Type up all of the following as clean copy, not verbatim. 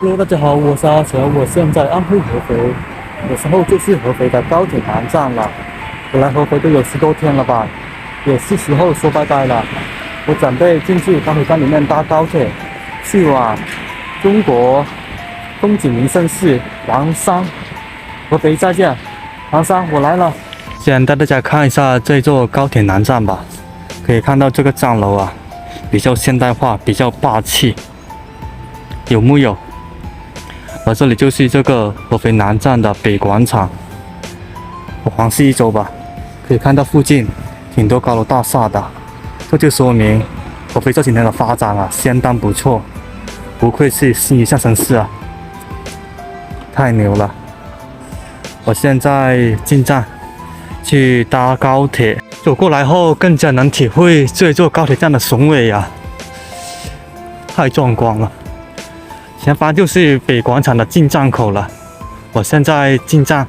Hello，大家好，我是阿成，我现在安徽合肥，有时候就是合肥的高铁南站了。我来合肥都有10多天了吧，也是时候说拜拜了。我准备进去高铁站里面搭高铁，去往中国风景名胜市黄山。合肥再见，黄山我来了。先带大家看一下这座高铁南站吧，可以看到这个站楼啊，比较现代化，比较霸气，有木有？而这里就是这个合肥南站的北广场，我环视一周吧，可以看到附近挺多高楼大厦的，这就说明合肥这几年的发展啊相当不错，不愧是新一线城市啊，太牛了！我现在进站去搭高铁，走过来后更加能体会这座高铁站的雄伟啊，太壮观了。前方就是北广场的进站口了，我现在进站。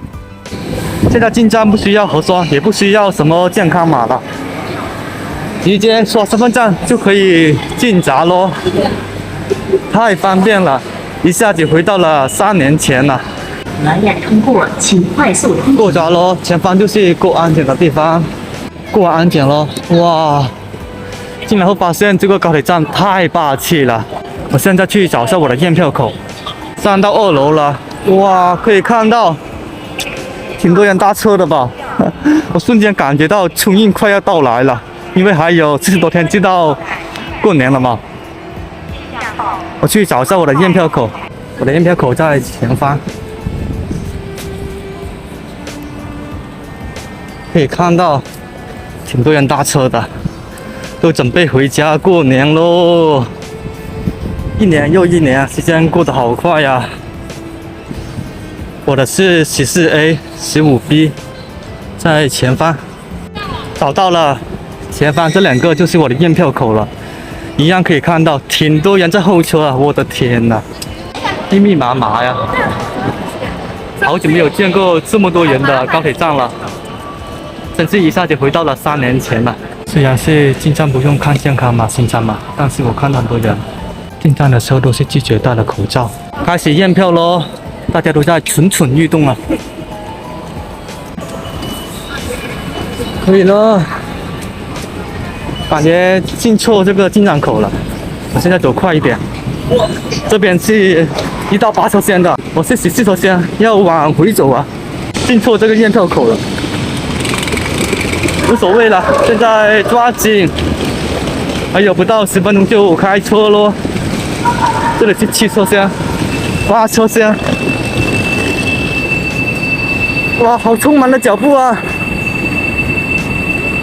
现在进站不需要核酸，也不需要什么健康码了，直接刷身份证就可以进闸咯，太方便了，一下子回到了3年前了。蓝牙通过，请快速通过闸咯，前方就是过安检的地方，过完安检咯。哇，进来后发现这个高铁站太霸气了。我现在去找一下我的验票口，上到2楼了，哇，可以看到挺多人搭车的吧？我瞬间感觉到春运快要到来了，因为还有40多天就到过年了嘛。我去找一下我的验票口，我的验票口在前方，可以看到挺多人搭车的，都准备回家过年喽。一年又一年，时间过得好快呀！我的是14A、15B，在前方，找到了，前方这2个就是我的验票口了，一样可以看到挺多人在候车啊！我的天哪，密密麻麻呀！好久没有见过这么多人的高铁站了，真是一下子回到了3年前了。虽然是进站不用看健康码、行程码，但是我看到很多人进站的时候都是拒绝戴了口罩。开始验票咯，大家都在蠢蠢欲动啊！可以了，感觉进错这个进站口了。我现在走快一点，这边是1到8车厢的，我是14车厢，要往回走啊。进错这个验票口了，无所谓了，现在抓紧，还有不到10分钟就开车咯。这里是7车厢、8车厢，哇，好匆忙的脚步啊！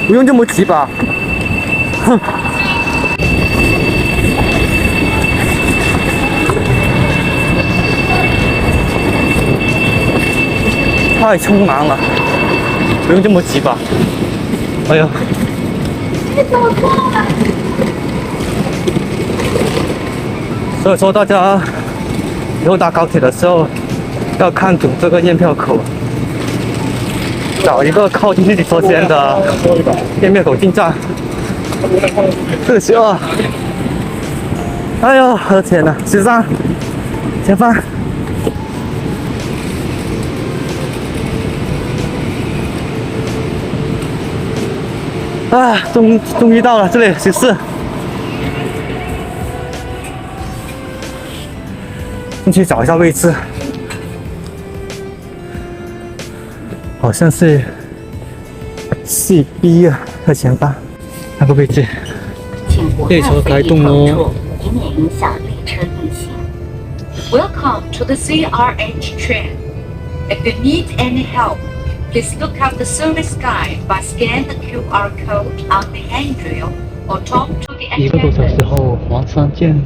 不用这么急吧？哼，太匆忙了，不用这么急吧？哎呦，你怎么过了？所以说大家以后搭高铁的时候要看准这个验票口，找一个靠近自己车厢的验票口进站。这些啊，哎呦，我的天哪！13，前方。啊，终于到了这里14，进去找一下位置，好像是4B 啊，在前方那个位置。列车开动喽！以免影响列车运行。Welcome to the CRH train. If you need any help, please look up the service guide by scan the QR code on the handrail or talk to the attendant. 1个多小时后，黄山见。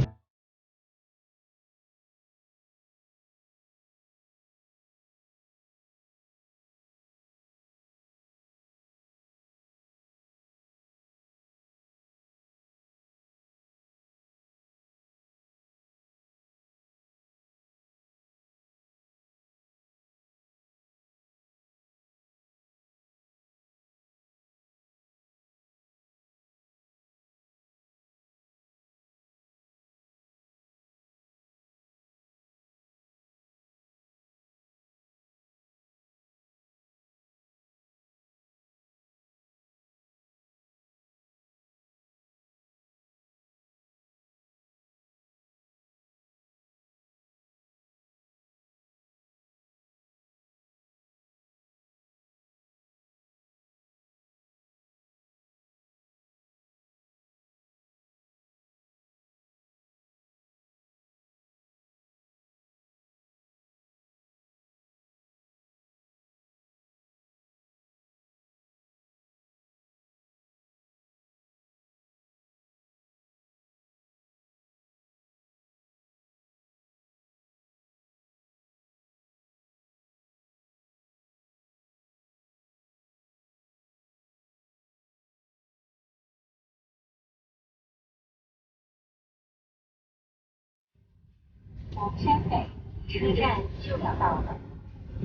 往山北，车站就要到了。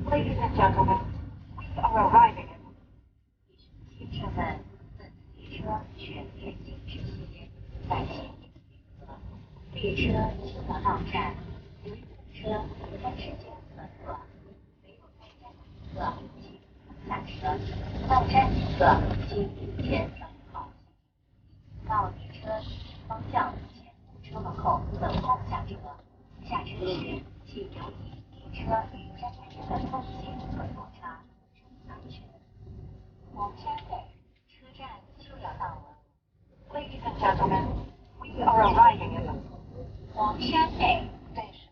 Ladies and gentlemen, we are arriving. 先生们，本次列车全面禁止吸烟，感谢您的配合。列车就要到站，由于本车开时间很短，没有参加的客请下车。到站客请提前整理好行李，到列车方向前部车门口等候下车。下车时，请留意列车与站台间的空隙和落差，注意安全。往山北，车站就要到了。Ladies and gentlemen, we are arriving in 往山北 station.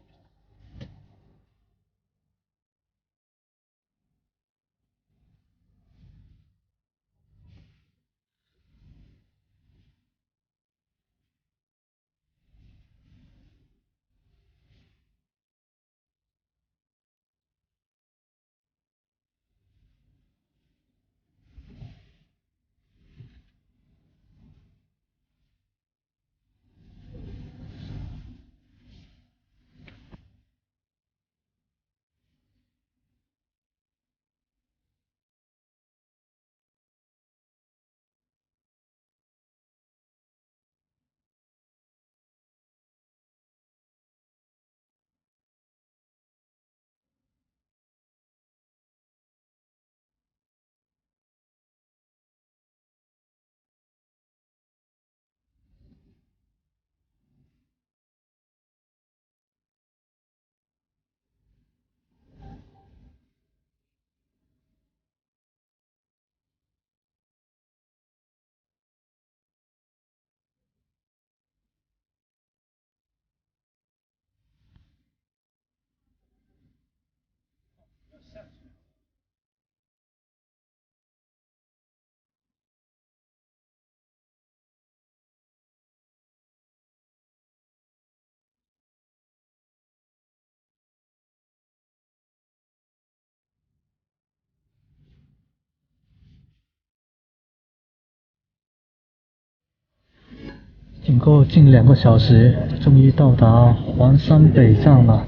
经过近2个小时，终于到达黄山北站了。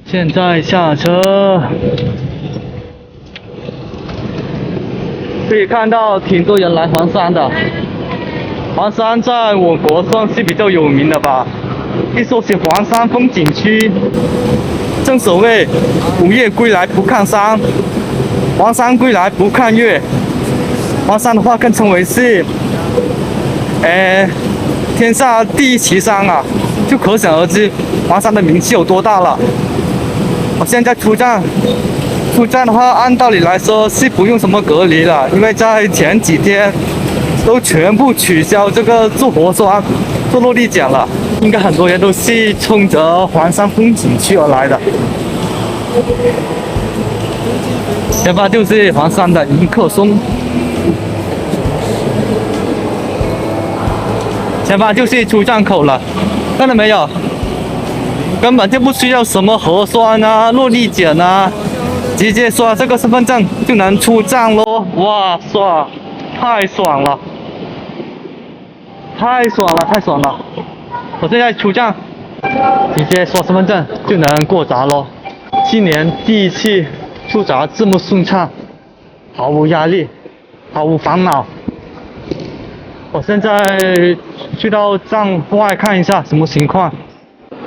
现在下车，可以看到挺多人来黄山的。黄山在我国算是比较有名的吧。一说起黄山风景区，正所谓午夜归来不看山，黄山归来不看月。黄山的话更称为是，天下第一奇山啊，就可想而知黄山的名气有多大了。我现在出站的话，按道理来说是不用什么隔离了，因为在前几天都全部取消这个做核酸、做落地检了。应该很多人都是冲着黄山风景区而来的。前方就是黄山的迎客松。前方就是出站口了，看到没有？根本就不需要什么核酸啊、落地检啊，直接刷这个身份证就能出站咯。哇，爽，太爽了，太爽了，太爽了！我现在出站，直接刷身份证就能过闸咯。今年第一次出闸这么顺畅，毫无压力，毫无烦恼。我现在去到站外看一下什么情况。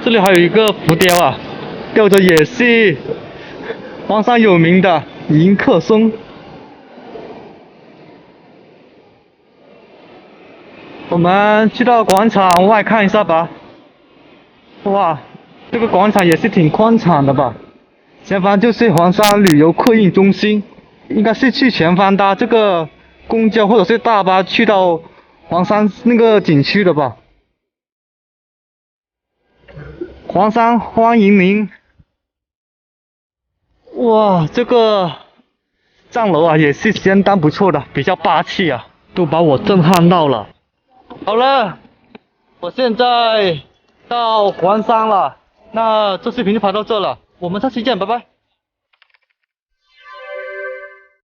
这里还有一个浮雕啊，雕的也是黄山有名的迎客松。我们去到广场外看一下吧。哇，这个广场也是挺宽敞的吧？前方就是黄山旅游客运中心，应该是去前方搭这个公交或者是大巴去到黄山那个景区的吧。黄山欢迎您！哇，这个站楼啊也是相当不错的，比较霸气啊，都把我震撼到了。好了，我现在到黄山了，那这视频就拍到这了，我们下期见，拜拜。